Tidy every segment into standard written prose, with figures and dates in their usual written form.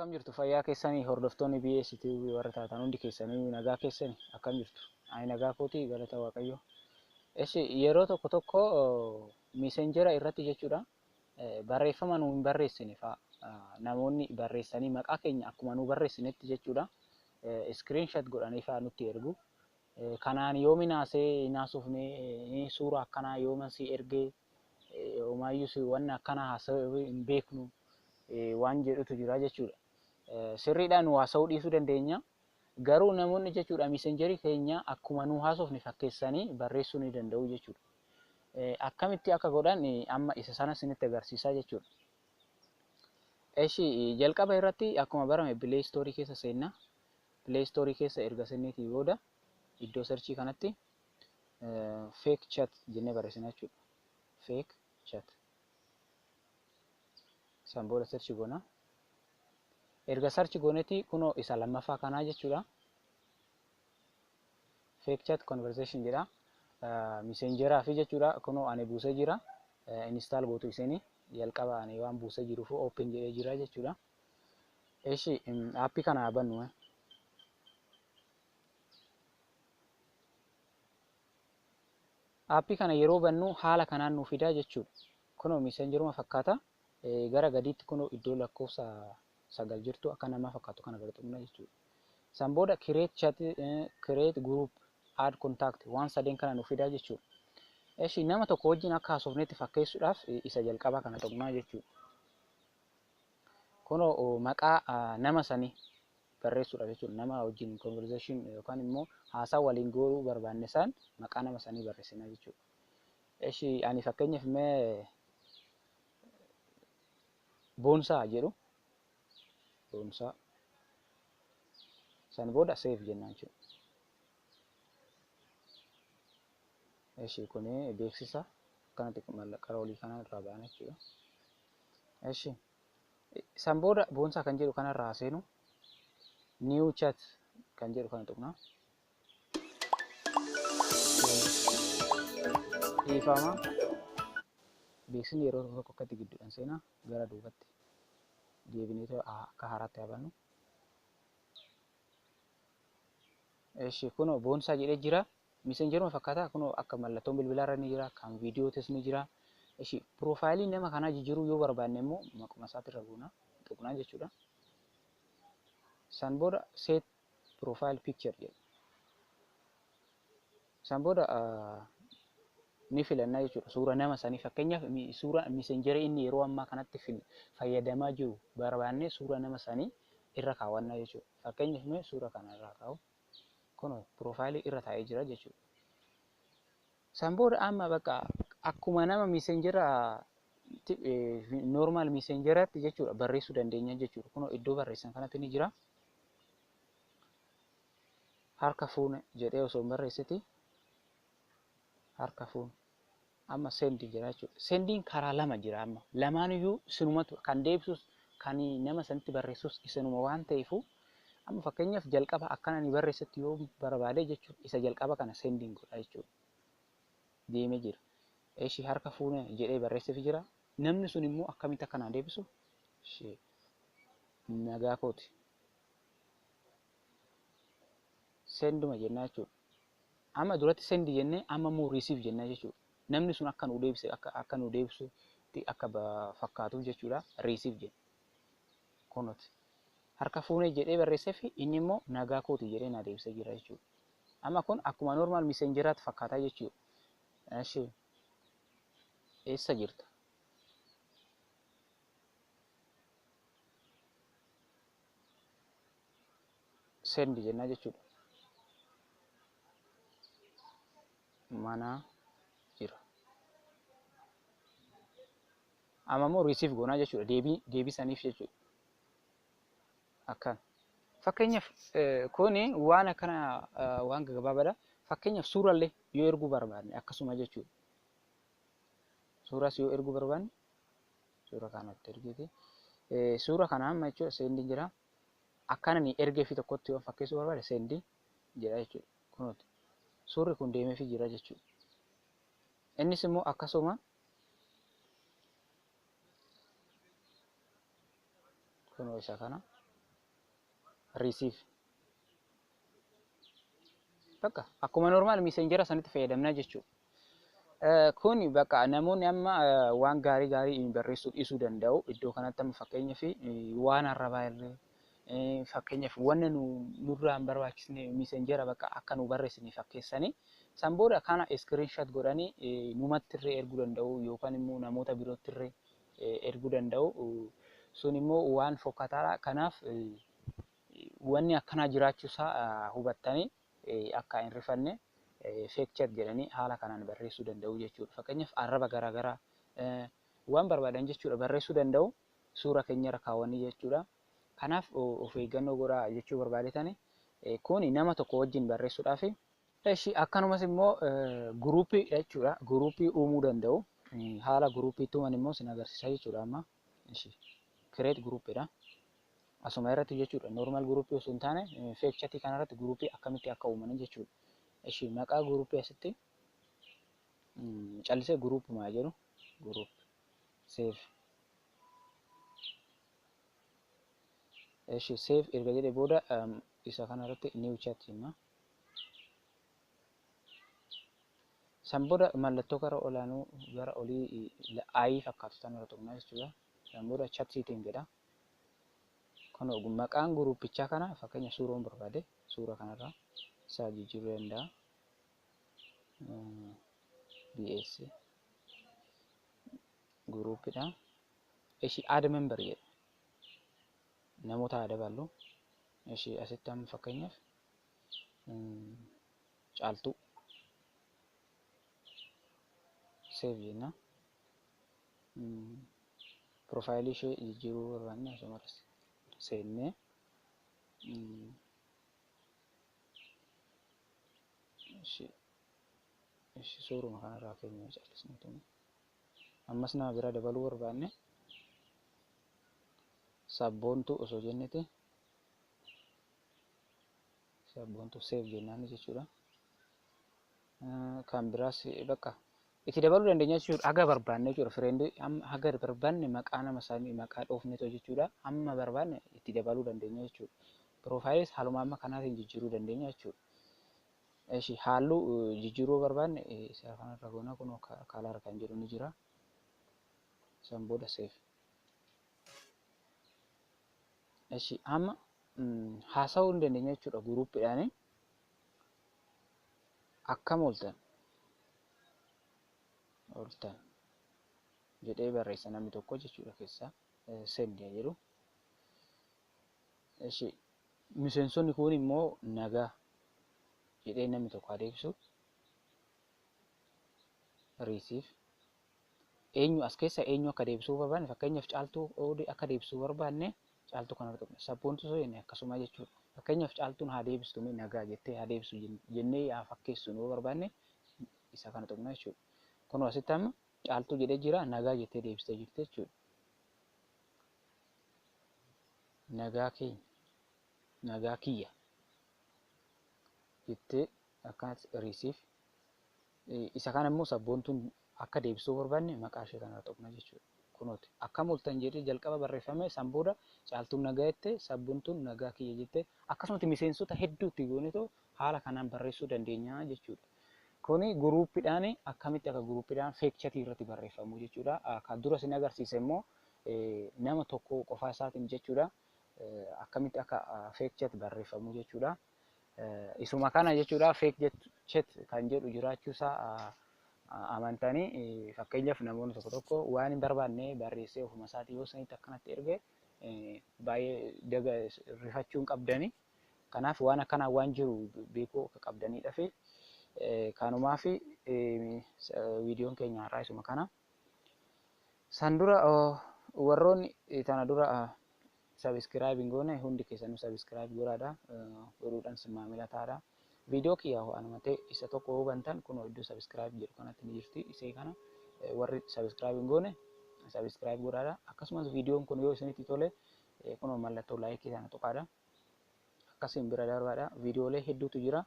Akkam jirtu fayyaa keessanii hordoftoonni BS TV warra taatan hundi keessanii nagaa keessanii akkam jirtu? Ani nagaa kootii galata Waaqayyoo. Yeroo tokko messenjera irratti jechuudha barreeffama nu hin barreessine fa'a namoonni barreessanii maqaa keenya akkuma nu barreessinetti jechuudha screenshot godhanii fa'a nutti ergu. Kanaan yoomi naasofne suura akkanaa yooma si ergee yoomayyuu wanna akkana haasa'uu hin beeknu waan jedhutu jira jechuudha. Sirriidhaan haasa'uu dhiisuu dandeenya. Garuu namoonni jechuudha messengerii keenya akkuma nu haasofne fakkeessanii barreessuu ni danda'u jechuudha. Akkamitti akka godhan amma isa sana isinitti agarsiisaa jechuudha. Jalqaba irratti akkuma barame Play Store keessa seenna. Play Store keessa erga seenneetii booda iddoo searchii kanatti fake chat jennee barreessina jechuudha. Fake chat. San booda search goona. Erga search goonetti kunoo isa lammaffaa kanaa jechuudha. Fake chat conversation jedha. Messengeraa fi jechuudha kunoo ani buusee jira. Install gootu isini jalqaba ani waan buusee jiruuf open jedhee jira jechuudha. Appii kana bannu. Appii kana yeroo bannu haala kanaan nu fidaa jechuudha. Kunoo messengeruma fakkaata. Gara gadiitti kunoo iddoo lakkoofsa 9 jirtu akka nama fakkaatu kana gartuumna jechuudha. San booda create chat, create group, add contact waan sadeen kana nu fidaa jechuudha. Nama tokko wajjin akka haasofnetti fakkeessuudhaaf isa jalqabaa kana tuqnaa jechuudha. Kunoo maqaa nama sanii barreessuudhaaf jechuudha. Nama wajjin conversation yookaan immoo haasaa waliin gooruu barbaanne san maqaa nama sanii barreessinaa jechuudha. Ani fakkeenyaaf mee Boonsaa jedhu. Boonsaa. San booda save jennaan jechuudha. Kuni beeksisa akkanatti mallaqa olii kana irraa ba'an jechuudha. San booda Boonsaa kan jedhu kanarraa seenu new chat kan jedhu kana tuqna. Dhiifama. Beeksisni yeroo tokko akkatti gidduudhaan seenaa gara duubatti deebinee akka haaraatti yaabannu. Kunoo Boonsaa jedhee jira. Messengeruma fakkaata kunoo akka mallattoon bilbilaarra ni jira. Kan viidiyootis ni jira. Profaayilii nama kanaa jijjiiruu yoo barbaanne immoo maquma isaatirra buuna tuqnaa jechuudha. San booda set profile picture jedha. San booda ni filannaa jechuudha. Suura nama sanii fakkeenyaaf suura messengerii inni yeroo ammaa kanatti fayyadamaa jiru barbaanne suura nama sanii irra kaawwannaa jechuudha. Fakkeenyaaf suura kana irraa kaa'u. Kun profaayilii irra taa'ee jira jechuudha. San booda amma bakka akkuma nama messengeraa normal messengeraatti jechuudha barreessuu dandeenya jechuudha. Kun iddoo barreessan kanatti ni jira. Harka fuune jedhee osoo barreessiti harka fuune. Amma sendi jira jechuudha. Sendiin karaa lama jira amma. Lamaan iyyuu sinumatu kan deebisus kan nama sanitti barreessus isinuma waan ta'eefu amma fakkeenyaaf jalqaba akkana ni barreessatti yoo barbaade jechuudha. Isa jalqaba kana sendiin godha jechuudha. Deemee jira. Harka fuune jedhee barreesseef jira. Namni sun immoo akkamitti akkanaan deebisu? Nagaa kooti. Senduma jennaa jechuudha. Amma duratti sendi jennee amma immoo receive jennaa jechuudha. Namni sun akka nu deebise akka nu deebisutti akka fakkaatuuf jechuudha receive jenna. Kunuuti. Harka fuune jedhee barreesseef inni immoo nagaa kooti jedhee na deebisee jira jechuudha. Amma kun akkuma normal messengeraatti fakkaataa jechuudha. Eessa jirta? Sendi jennaa jechuudha. Mana jira. Amma immoo receive goonaa jechuudha. Deebisaniif jechuudha. Akkan. Fakkeenyaaf kuni waan akkana waan gaggabaabadha. Fakkeenyaaf suurallee yoo erguu barbaanne akkasuma jechuudha. Suuras yoo erguu barbaanne suura kanatti ergite. Suura kana amma jechuudha sendi jira. Akkana ni ergee fi tokkotti yoo fakkeessuu barbaade sendi jira jechuudha. Kunuuti. Suurri kun deemeefii jira jechuudha. Innis immoo akkasuma kunoo isa kana receive. Bakka akkuma normaal messenjera sanitti fayyadamna jechuudha. Kuni bakka namoonni amma waan gaarii barreessuu dhiisuu danda'u. Iddoo kanatti amma fakkeenyaaf waan arrabaa illee fakkeenyaaf wanna nurraa hin barbaachisne messenjera bakka akka nu barreessine fakkeessanii san booda kana screenshot godhanii numatti illee erguu danda'u yookaan immoo namoota birootti illee erguu danda'u. Sun immoo waan fokkataadha. Kanaaf wanni akkanaa jiraachuusaa hubattanii akka hin rifanne fake chat jedhanii haala kanaan barreessuu danda'u jechuudha. Fakkeenyaaf arraba garaagaraa waan barbaadan jechuudha barreessuu danda'u suura keenyarra kaawwanii jechuudha. Kanaaf of eeggannoo godhaa jechuu barbaadetani. Kuni nama tokko wajjin barreessuudhaaf. Akkanumas immoo guruupii jechuudha. Guruupii uumuu danda'u. Haala guruupii tuman immoo sin agarsiisa jechuudha amma. Create guruupiidha. Asuma irratti jechuudha. Normal guruupii osoo hin taane fake chatii kanarratti guruupii akkamitti akka uuman jechuudha. Maqaa guruupii asitti callisee guruupumaa jedhu guruup save. Save erga jedhee booda isa kanarratti new chat jenna. San booda mallattoo gara olaanuu gara olii i fakkaatu sanarra tuqnaa jechuudha. San booda chat setting jedha. Maqaan guruupichaa kana fakkeenya suuraan barbaade suura kanarraa isaa jijjiiruu danda'a. BS guruupidha. Add member jedha. Namoota dabaluu. Asitti amma fakkeenyaaf caaltuu save jenna. Profaayilii ishee jijjiiruu barbaanne asumarratti seennee suuruma kanarraa keenya callisneetu ammas nama bira dabaluu barbaanne sabboontuu osoo jennete sabboontuu save jennaan jechuudha. Kan biraas bakka itti dabaluu dandeenya jechuudha. Haga barbaanne jechuudha. Friend haga barbaanne maqaa nama isaanii maqaa dhoofnetu jechuudha. Amma barbaanne itti dabaluu dandeenya jechuudha. Profiles haaluma amma kanaatiin jijjiiruu dandeenya jechuudha. Halluu jijjiiruu barbaanne isa kanarra goona kun kalaara kan jedhu ni jira. San booda save. Amma haasa'uu dandeenya jechuudha guruupiidhaan. Akkam ooltan jedhee barreessa namni tokko jechuudha keessaa send jedhu. Miseensonni kun immoo nagaa jedhee namni tokko adeemsu receive. Eenyu as keessa eenyu akka deebisuu barbaanne fakkeenyaaf caaltuu akka deebisuu barbaanne caaltuu kana tuqna. Sabboontu soo jenne akkasuma jechuudha. Fakkeenyaaf caaltuun haa deebistu mee nagaa jettee haa deebisu jennee haa fakkeessu nuu barbaanne isa kana tuqna jechuudha. Kun asitti amma caaltuu jedhee jira nagaa jettee deebistee jirti jechuudha. Nagaa kiyya jettee akkanatti receive. Isa kana immoo sabboontuun akka deebisuu barbaanne maqaa ishee kanarra tuqna jechuudha. Kunooti akkam ooltan jedhee jalqaba barreeffame san booda caaltuun nagaa jettee sabboontuun nagaa kiyya jettee akkasumatti miseensota hedduutti goonetu haala kanaan barreessuu dandeenya jechuudha. Kuni guruupiidhaan akkamitti akka guruupiidhaan fake chatii irratti barreeffamu jechuudha. Kan dura isin agarsiise immoo nama tokko qofaa isaatiin jechuudha. Akkamitti akka fake chat barreeffamu jechuudha. Isuma kana jechuudha fake chat kan jedhu jiraachuusaa amantanii fakkeenyaaf namoonni tokko waan hin barbaanne barreessee ofuma isaatii yoo sanitti akkanatti erge baay'ee rifachuun qabdani. Kanaaf waan akkanaa waan jiru beekuu akka qabdanidha fi kanumaa fi viidiyoon keenya har'aa isuma kana. San dura warroonni tana dura subscribe goone hundi keessanuu subscribe godhaadha. Godhuudhaan maamila taadha. Viidiyoo kiyyaa ho'anuma ta'e isa tokko hubantan kun iddoo subscribe jedhu kanatti ni jirti. Isee kana warri subscribe goone subscribe godhaadha. Akkasumas viidiyoon kun yoo isinitti tole kun mallattoo like sana tuqaadha. Akkasiin bira darbaadha. Viidiyoolee hedduutu jira.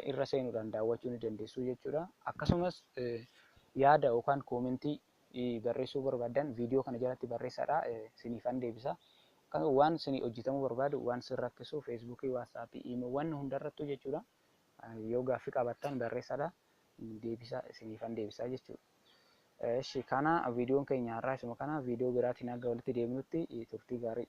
Irra seenuudhaan daawwachuu ni dandeessu jechuudha. Akkasumas yaada yookaan koomentii barreessuu barbaadan viidiyoo kana jalatti barreessaadha. Siniifan deebisa. akka waan isin hojjetamuu barbaadu waan isin rakkisu feesbuukii, waatsaappii, iimeewwan hundarrattuu jechuudha. Yoo gaaffii qabaattan barreessaa deebisaa isiniifan deebisaa jechuudha. Eshi kana viidiyoon keenya har'aa isuma kana viidiyoo biraatiin akka walitti deemnutti turtii gaarii.